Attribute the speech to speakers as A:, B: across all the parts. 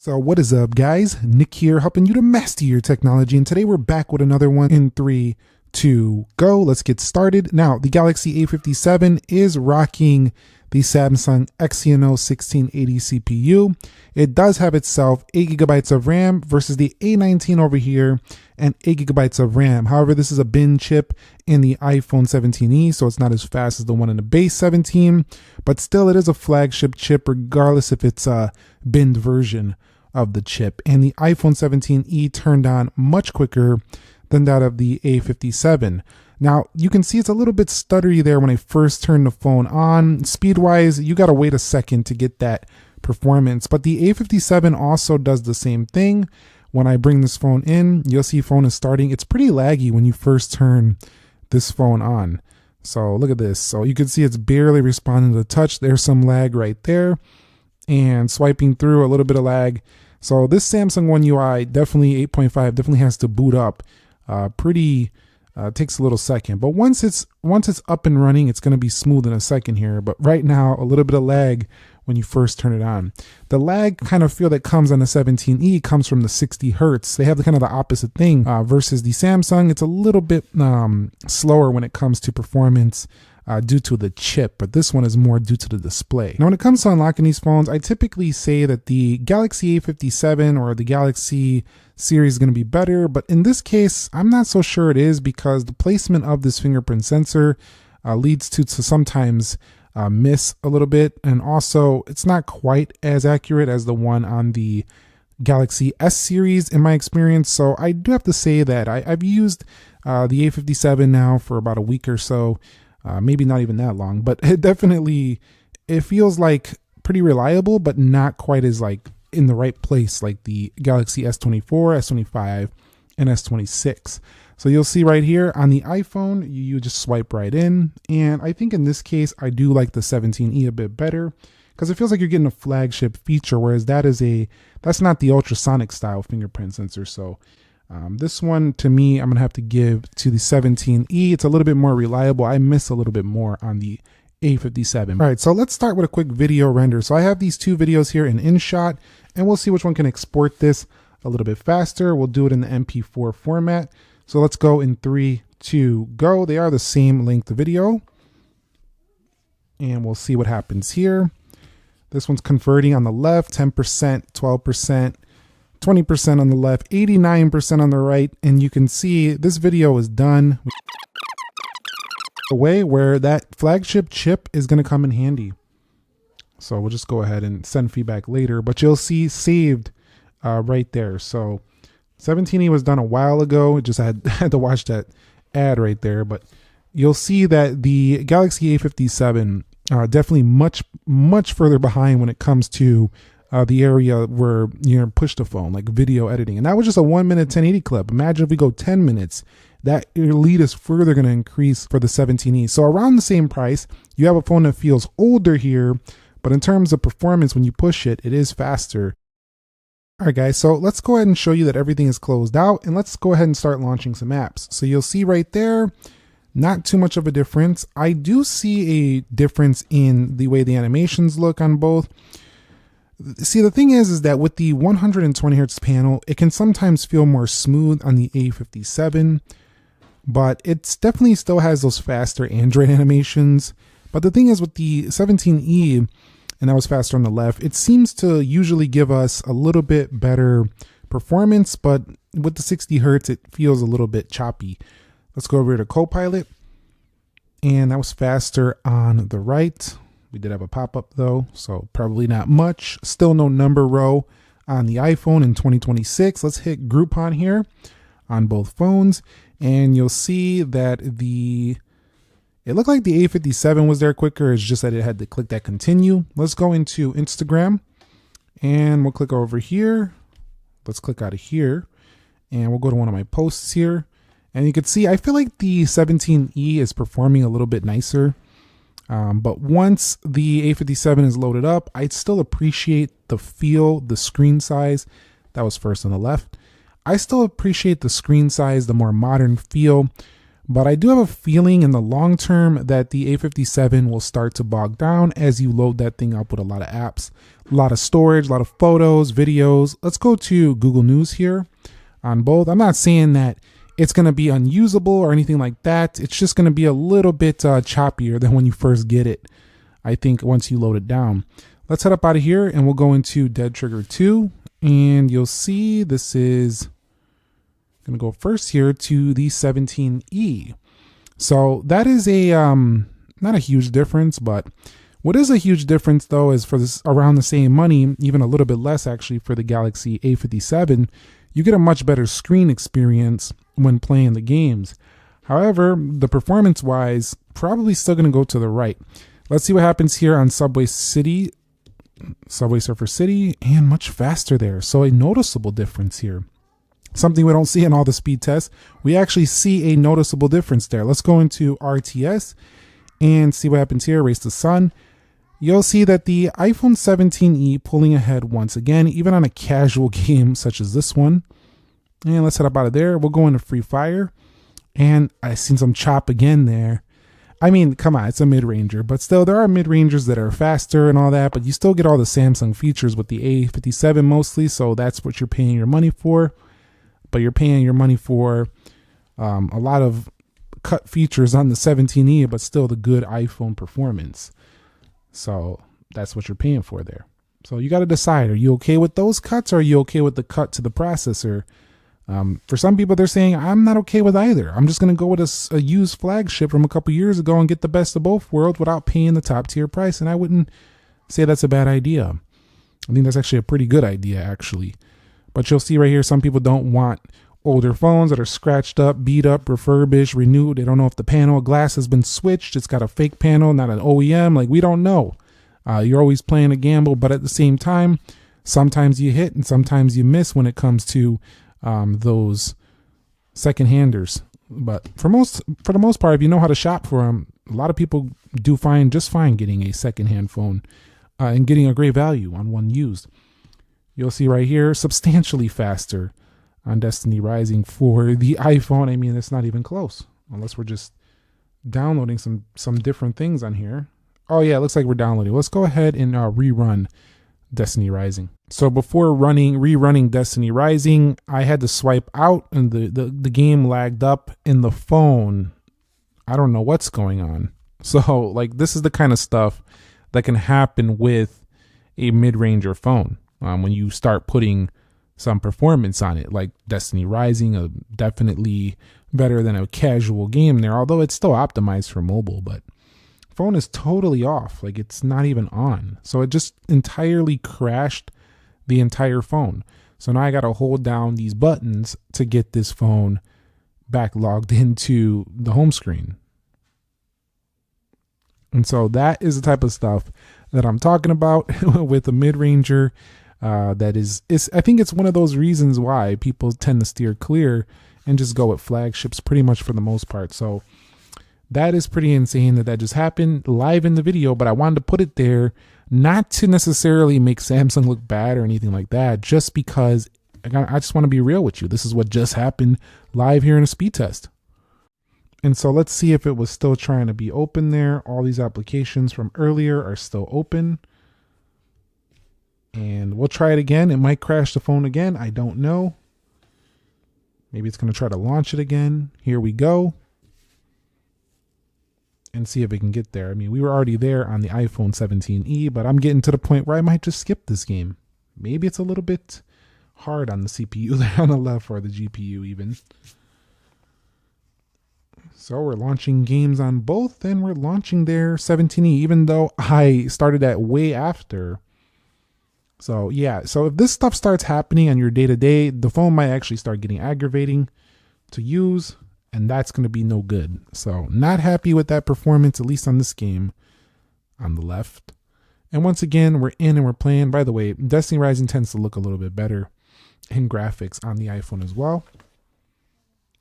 A: So what is up, guys? Nick here, helping you to master your technology, and today we're back with another one in 3, 2, go. Let's get started. Now, the Galaxy A57 is rocking the Samsung Exynos 1680 CPU. It does have itself 8 gigabytes of RAM versus the A19 over here and 8 gigabytes of RAM. However, this is a bin chip in the iPhone 17e, so it's not as fast as the one in the base 17, but still it is a flagship chip regardless if it's a binned version of the chip. And the iPhone 17e turned on much quicker than that of the A57. Now, you can see it's a little bit stuttery there when I first turned the phone on. Speed-wise, you got to wait a second to get that performance. But the A57 also does the same thing. When I bring this phone in, you'll see phone is starting. It's pretty laggy when you first turn this phone on. So look at this. So you can see it's barely responding to touch. There's some lag right there. And swiping through, a little bit of lag. So this Samsung One UI, definitely 8.5, definitely has to boot up. Takes a little second, but once it's up and running, it's going to be smooth in a second here. But right now, a little bit of lag when you first turn it on. The lag kind of feel that comes on the 17e comes from the 60 hertz. They have the kind of the opposite thing versus the Samsung. It's a little bit slower when it comes to performance due to the chip, but this one is more due to the display. Now, when it comes to unlocking these phones, I typically say that the Galaxy A57 or the Galaxy series is going to be better, but in this case, I'm not so sure it is because the placement of this fingerprint sensor leads to sometimes miss a little bit, and also it's not quite as accurate as the one on the Galaxy S series in my experience. So I do have to say that I've used the A57 now for about a week or so. Maybe not even that long, but it feels like pretty reliable, but not quite as like in the right place like the Galaxy S24, S25, and S26. So you'll see right here on the iPhone, you just swipe right in. And I think in this case, I do like the 17e a bit better because it feels like you're getting a flagship feature, whereas that's not the ultrasonic style fingerprint sensor. So this one, to me, I'm going to have to give to the 17e. It's a little bit more reliable. I miss a little bit more on the A57. All right, so let's start with a quick video render. So I have these two videos here in InShot, and we'll see which one can export this a little bit faster. We'll do it in the MP4 format. So let's go in 3, 2, go. They are the same length video. And we'll see what happens here. This one's converting on the left, 10%, 12%. 20% on the left, 89% on the right, and you can see this video is done a way where that flagship chip is going to come in handy. So we'll just go ahead and send feedback later, but you'll see saved right there. So 17e was done a while ago. It just had to watch that ad right there, but you'll see that the Galaxy A57 definitely much further behind when it comes to the area where you push the phone, like video editing. And that was just a 1 minute 1080 clip. Imagine if we go 10 minutes, that lead is further going to increase for the 17e. So around the same price, you have a phone that feels older here, but in terms of performance, when you push it, it is faster. All right, guys, so let's go ahead and show you that everything is closed out, and let's go ahead and start launching some apps. So you'll see right there, not too much of a difference. I do see a difference in the way the animations look on both. See, the thing is that with the 120 hertz panel, it can sometimes feel more smooth on the A57, but it definitely still has those faster Android animations. But the thing is with the 17e, and that was faster on the left, it seems to usually give us a little bit better performance, but with the 60 hertz, it feels a little bit choppy. Let's go over to Copilot, and that was faster on the right. We did have a pop-up though, so probably not much. Still no number row on the iPhone in 2026. Let's hit Groupon here on both phones, and you'll see that it looked like the A57 was there quicker. It's just that it had to click that continue. Let's go into Instagram, and we'll click over here. Let's click out of here, and we'll go to one of my posts here. And you can see, I feel like the 17e is performing a little bit nicer. But once the A57 is loaded up, I still appreciate the feel, the screen size. That was first on the left. I still appreciate the screen size, the more modern feel. But I do have a feeling in the long term that the A57 will start to bog down as you load that thing up with a lot of apps. A lot of storage, a lot of photos, videos. Let's go to Google News here on both. I'm not saying that it's going to be unusable or anything like that. It's just going to be a little bit choppier than when you first get it, I think, once you load it down. Let's head up out of here and we'll go into Dead Trigger 2. And you'll see this is going to go first here to the 17E. So that is a not a huge difference, but what is a huge difference though is for this around the same money, even a little bit less actually, for the Galaxy A57, you get a much better screen experience when playing the games. However, the performance wise, probably still going to go to the right. Let's see what happens here on Subway Surfer City, and much faster there. So a noticeable difference here. Something we don't see in all the speed tests. We actually see a noticeable difference there. Let's go into RTS and see what happens here. Race the Sun. You'll see that the iPhone 17e pulling ahead once again, even on a casual game such as this one. And let's head up out of there. We'll go into Free Fire. And I seen some chop again there. I mean, come on, it's a mid-ranger, but still there are mid-rangers that are faster and all that, but you still get all the Samsung features with the A57 mostly, so that's what you're paying your money for. But you're paying your money for a lot of cut features on the 17e, but still the good iPhone performance. So that's what you're paying for there. So you got to decide, are you okay with those cuts or are you okay with the cut to the processor? For some people, they're saying, I'm not okay with either. I'm just going to go with a used flagship from a couple years ago and get the best of both worlds without paying the top tier price. And I wouldn't say that's a bad idea. I think that's actually a pretty good idea, actually. But you'll see right here, some people don't want older phones that are scratched up, beat up, refurbished, renewed. They don't know if the panel glass has been switched. It's got a fake panel, not an OEM. Like, we don't know. You're always playing a gamble, but at the same time, sometimes you hit and sometimes you miss when it comes to those second-handers. But for the most part, if you know how to shop for them, a lot of people do just fine getting a second-hand phone and getting a great value on one used. You'll see right here, substantially faster on Destiny Rising for the iPhone. I mean, it's not even close, unless we're just downloading some different things on here. Oh yeah, it looks like we're downloading. Let's go ahead and rerun Destiny Rising. So before rerunning Destiny Rising, I had to swipe out and the game lagged up in the phone. I don't know what's going on. So like, this is the kind of stuff that can happen with a mid-ranger phone. When you start putting some performance on it, like Destiny Rising, definitely better than a casual game there, although it's still optimized for mobile, but phone is totally off. Like, it's not even on. So it just entirely crashed the entire phone. So now I got to hold down these buttons to get this phone back logged into the home screen. And so that is the type of stuff that I'm talking about with a mid-ranger. That is I think it's one of those reasons why people tend to steer clear and just go with flagships pretty much for the most part. So that is pretty insane that just happened live in the video, but I wanted to put it there not to necessarily make Samsung look bad or anything like that, just because I just want to be real with you. This is what just happened live here in a speed test. And so let's see if it was still trying to be open there. All these applications from earlier are still open. And we'll try it again. It might crash the phone again. I don't know. Maybe it's going to try to launch it again. Here we go. And see if it can get there. I mean, we were already there on the iPhone 17e, but I'm getting to the point where I might just skip this game. Maybe it's a little bit hard on the CPU there on the left, or the GPU even. So we're launching games on both, and we're launching their 17e, even though I started that way after. So yeah, so if this stuff starts happening on your day-to-day, the phone might actually start getting aggravating to use, and that's going to be no good. So not happy with that performance, at least on this game on the left. And once again, we're in and we're playing. By the way, Destiny Rising tends to look a little bit better in graphics on the iPhone as well.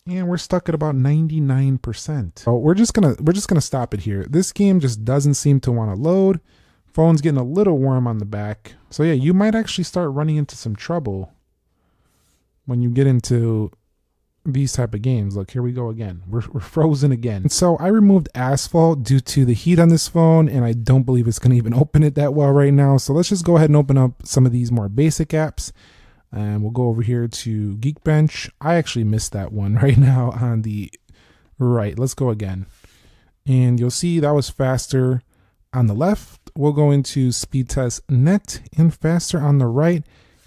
A: And we're stuck at about 99%. So we're just gonna stop it here. This game just doesn't seem to want to load. Phone's getting a little warm on the back. So yeah, you might actually start running into some trouble when you get into these type of games. Look, here we go again. We're frozen again. And so I removed Asphalt due to the heat on this phone, and I don't believe it's going to even open it that well right now. So let's just go ahead and open up some of these more basic apps. And we'll go over here to Geekbench. I actually missed that one right now on the right. Let's go again. And you'll see that was faster on the left. We'll go into Speed Test Net and faster on the right,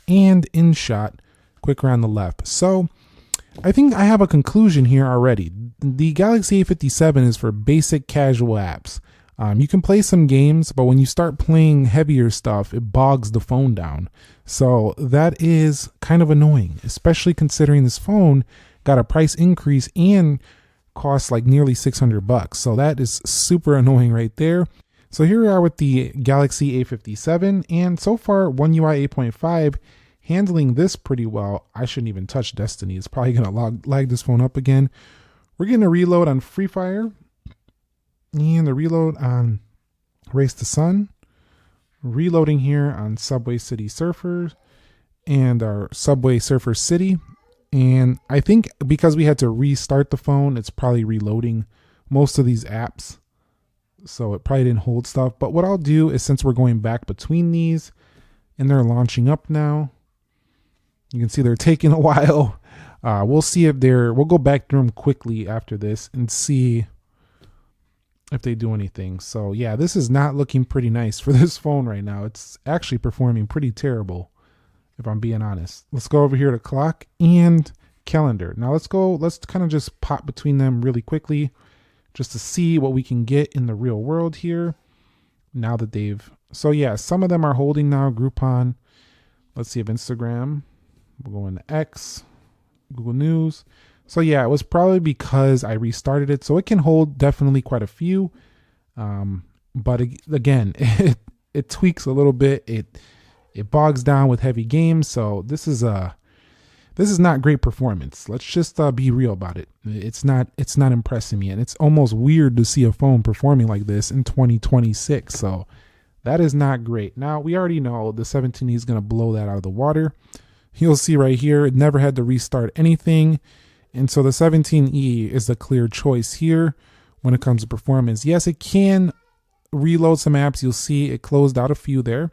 A: and InShot quicker on the left. So I think I have a conclusion here already. The Galaxy A57 is for basic casual apps. You can play some games, but when you start playing heavier stuff, it bogs the phone down. So that is kind of annoying, especially considering this phone got a price increase and costs like nearly $600. So that is super annoying right there. So here we are with the Galaxy A57, and so far One UI 8.5 handling this pretty well. I shouldn't even touch Destiny. It's probably going to lag this phone up again. We're getting a reload on Free Fire and the reload on Race to Sun. Reloading here on Subway City Surfers and our Subway Surfer City. And I think because we had to restart the phone, it's probably reloading most of these apps. So it probably didn't hold stuff. But what I'll do is, since we're going back between these and they're launching up now, you can see they're taking a while. We'll see if we'll go back through them quickly after this and see if they do anything. So yeah, this is not looking pretty nice for this phone right now. It's actually performing pretty terrible, if I'm being honest. Let's go over here to clock and calendar. Now let's kind of just pop between them really quickly just to see what we can get in the real world here now that so yeah, some of them are holding now. Groupon. Let's see if Instagram. We'll go into X, Google News. So yeah, it was probably because I restarted it. So it can hold definitely quite a few. But again, it tweaks a little bit. It bogs down with heavy games. So this is not great performance. Let's just be real about it. It's not impressing me. And it's almost weird to see a phone performing like this in 2026. So that is not great. Now we already know the 17E is going to blow that out of the water. You'll see right here, it never had to restart anything. And so the 17E is the clear choice here when it comes to performance. Yes, it can reload some apps. You'll see it closed out a few there.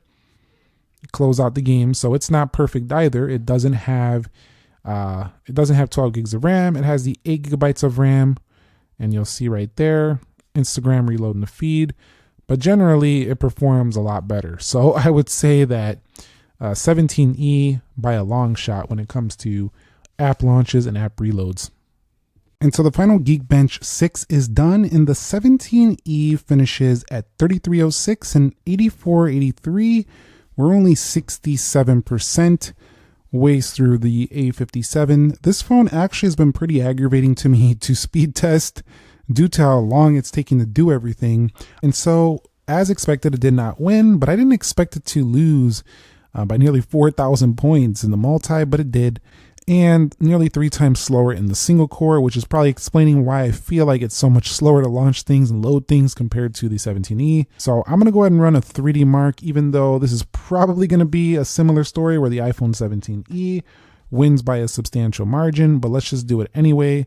A: Close out the game. So it's not perfect either. It doesn't have 12 gigs of RAM. It has the 8 gigabytes of RAM. And you'll see right there, Instagram reloading the feed. But generally, it performs a lot better. So I would say that 17E by a long shot when it comes to app launches and app reloads. And so the final Geekbench 6 is done, and the 17E finishes at 3306 and 8483. We're only 67% ways through the A57. This phone actually has been pretty aggravating to me to speed test due to how long it's taking to do everything. And so, as expected, it did not win, but I didn't expect it to lose by nearly 4,000 points in the multi, but it did. And nearly 3 times slower in the single core, which is probably explaining why I feel like it's so much slower to launch things and load things compared to the 17E. So I'm going to go ahead and run a 3D mark, even though this is probably going to be a similar story where the iPhone 17E wins by a substantial margin, but let's just do it anyway.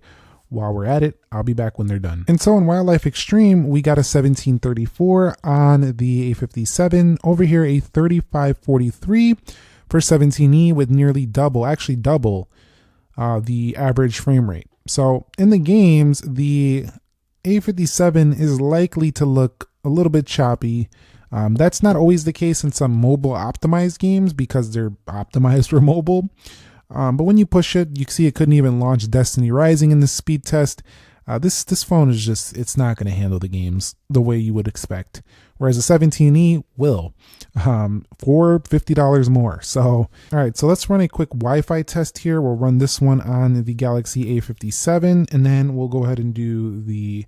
A: While we're at it, I'll be back when they're done. And so in Wildlife Extreme, we got a 1734 on the A57. Over here, a 3543 for 17E with nearly double the average frame rate. So in the games, the A57 is likely to look a little bit choppy. That's not always the case in some mobile optimized games because they're optimized for mobile. But when you push it, you see it couldn't even launch Destiny Rising in the speed test. This phone is just, it's not going to handle the games the way you would expect. Whereas a 17E will, for $50 more. So, all right, so let's run a quick Wi-Fi test here. We'll run this one on the Galaxy A57, and then we'll go ahead and do the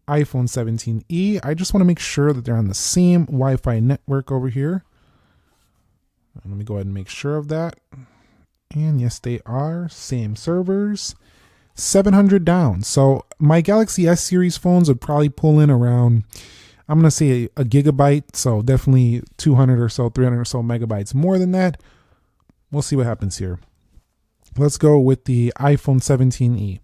A: iPhone 17E. I just want to make sure that they're on the same Wi-Fi network over here. Let me go ahead and make sure of that. And yes, they are. Same servers. 700 down. So my Galaxy S series phones would probably pull in around, I'm going to say a gigabyte. So definitely 200 or so, 300 or so megabytes more than that. We'll see what happens here. let's go with the iPhone 17e.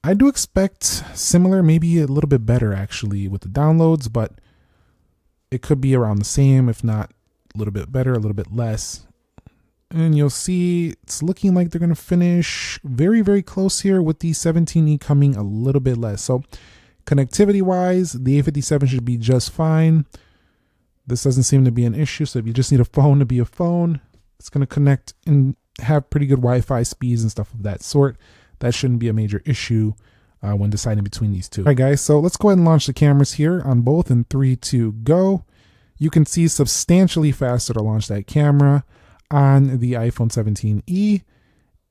A: I do expect similar, maybe a little bit better actually with the downloads, but it could be around the same, if not a little bit better, a little bit less. And you'll see it's looking like they're going to finish very, very close here with the 17e coming a little bit less. So connectivity wise, the A57 should be just fine. This doesn't seem to be an issue. So if you just need a phone to be a phone, it's going to connect and have pretty good Wi-Fi speeds and stuff of that sort. That shouldn't be a major issue when deciding between these two. All right, guys, so let's go ahead and launch the cameras here on both in 3, 2, go. You can see substantially faster to launch that camera on the iPhone 17e,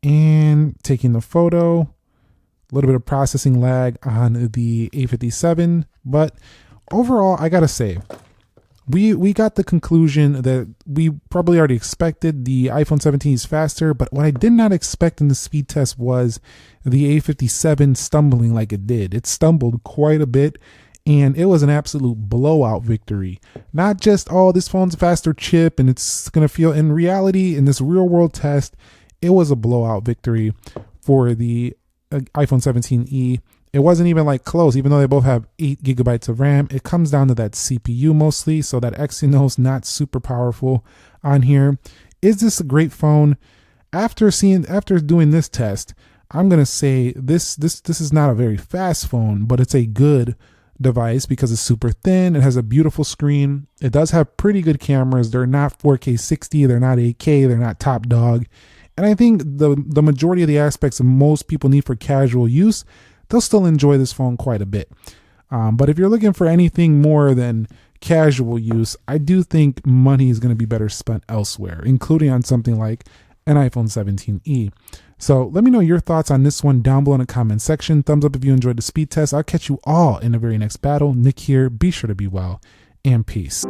A: and taking the photo, a little bit of processing lag on the A57, but overall, I gotta say, we got the conclusion that we probably already expected. The iPhone 17 is faster, but what I did not expect in the speed test was the A57 stumbling like it did. It stumbled quite a bit, and it was an absolute blowout victory. Not just, oh, this phone's a faster chip and it's gonna feel, in reality, in this real world test, it was a blowout victory for the iPhone 17e. It wasn't even like close, even though they both have 8 gigabytes of RAM. It comes down to that CPU mostly, so that Exynos not super powerful on here. Is this a great phone? After doing this test, I'm gonna say this is not a very fast phone, but it's a good device because it's super thin. It has a beautiful screen. It does have pretty good cameras. They're not 4K 60, they're not 8K, they're not top dog. And I think the majority of the aspects that most people need for casual use, they'll still enjoy this phone quite a bit. But if you're looking for anything more than casual use, I do think money is going to be better spent elsewhere, including on something like an iPhone 17e. So let me know your thoughts on this one down below in the comment section. Thumbs up if you enjoyed the speed test. I'll catch you all in the very next battle. Nick here. Be sure to be well, and peace.